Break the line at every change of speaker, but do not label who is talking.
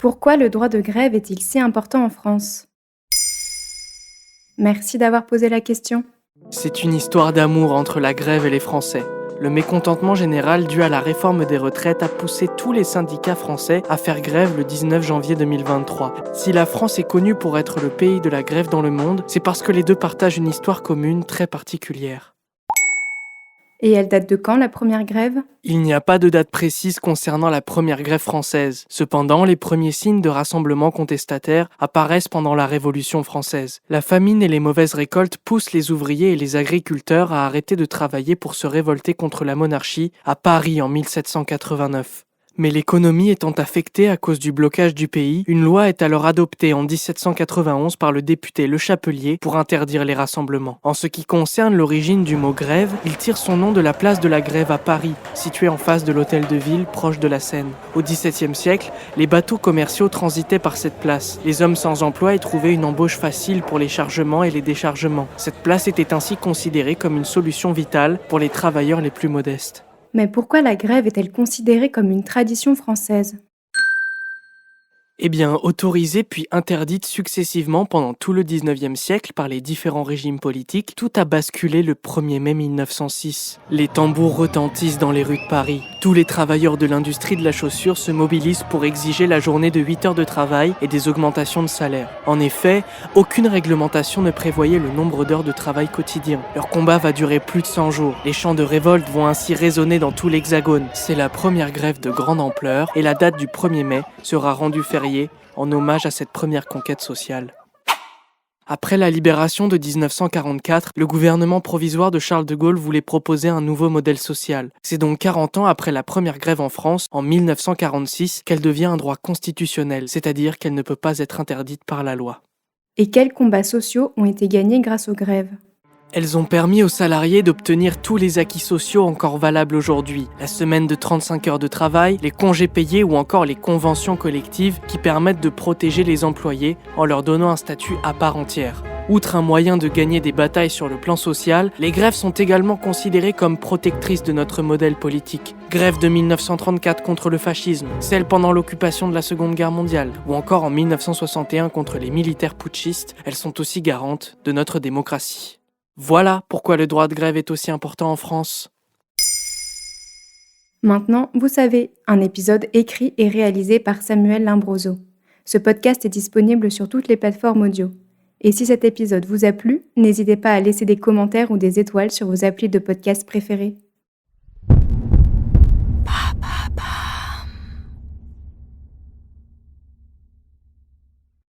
Pourquoi le droit de grève est-il si important en France? Merci d'avoir posé la question.
C'est une histoire d'amour entre la grève et les Français. Le mécontentement général dû à la réforme des retraites a poussé tous les syndicats français à faire grève le 19 janvier 2023. Si la France est connue pour être le pays de la grève dans le monde, c'est parce que les deux partagent une histoire commune très particulière.
Et elle date de quand la première grève?
Il n'y a pas de date précise concernant la première grève française. Cependant, les premiers signes de rassemblement contestataire apparaissent pendant la Révolution française. La famine et les mauvaises récoltes poussent les ouvriers et les agriculteurs à arrêter de travailler pour se révolter contre la monarchie à Paris en 1789. Mais l'économie étant affectée à cause du blocage du pays, une loi est alors adoptée en 1791 par le député Le Chapelier pour interdire les rassemblements. En ce qui concerne l'origine du mot grève, il tire son nom de la place de la Grève à Paris, située en face de l'hôtel de ville proche de la Seine. Au XVIIe siècle, les bateaux commerciaux transitaient par cette place. Les hommes sans emploi y trouvaient une embauche facile pour les chargements et les déchargements. Cette place était ainsi considérée comme une solution vitale pour les travailleurs les plus modestes.
Mais pourquoi la grève est-elle considérée comme une tradition française?
Eh bien, autorisée puis interdite successivement pendant tout le XIXe siècle par les différents régimes politiques, tout a basculé le 1er mai 1906. Les tambours retentissent dans les rues de Paris. Tous les travailleurs de l'industrie de la chaussure se mobilisent pour exiger la journée de 8 heures de travail et des augmentations de salaire. En effet, aucune réglementation ne prévoyait le nombre d'heures de travail quotidien. Leur combat va durer plus de 100 jours. Les chants de révolte vont ainsi résonner dans tout l'Hexagone. C'est la première grève de grande ampleur et la date du 1er mai sera rendue fériée en hommage à cette première conquête sociale. Après la libération de 1944, le gouvernement provisoire de Charles de Gaulle voulait proposer un nouveau modèle social. C'est donc 40 ans après la première grève en France, en 1946, qu'elle devient un droit constitutionnel, c'est-à-dire qu'elle ne peut pas être interdite par la loi.
Et quels combats sociaux ont été gagnés grâce aux grèves?
Elles ont permis aux salariés d'obtenir tous les acquis sociaux encore valables aujourd'hui. La semaine de 35 heures de travail, les congés payés ou encore les conventions collectives qui permettent de protéger les employés en leur donnant un statut à part entière. Outre un moyen de gagner des batailles sur le plan social, les grèves sont également considérées comme protectrices de notre modèle politique. Grève de 1934 contre le fascisme, celle pendant l'occupation de la Seconde Guerre mondiale, ou encore en 1961 contre les militaires putschistes, elles sont aussi garantes de notre démocratie. Voilà pourquoi le droit de grève est aussi important en France.
Maintenant, vous savez, un épisode écrit et réalisé par Samuel Limbroso. Ce podcast est disponible sur toutes les plateformes audio. Et si cet épisode vous a plu, n'hésitez pas à laisser des commentaires ou des étoiles sur vos applis de podcast préférés.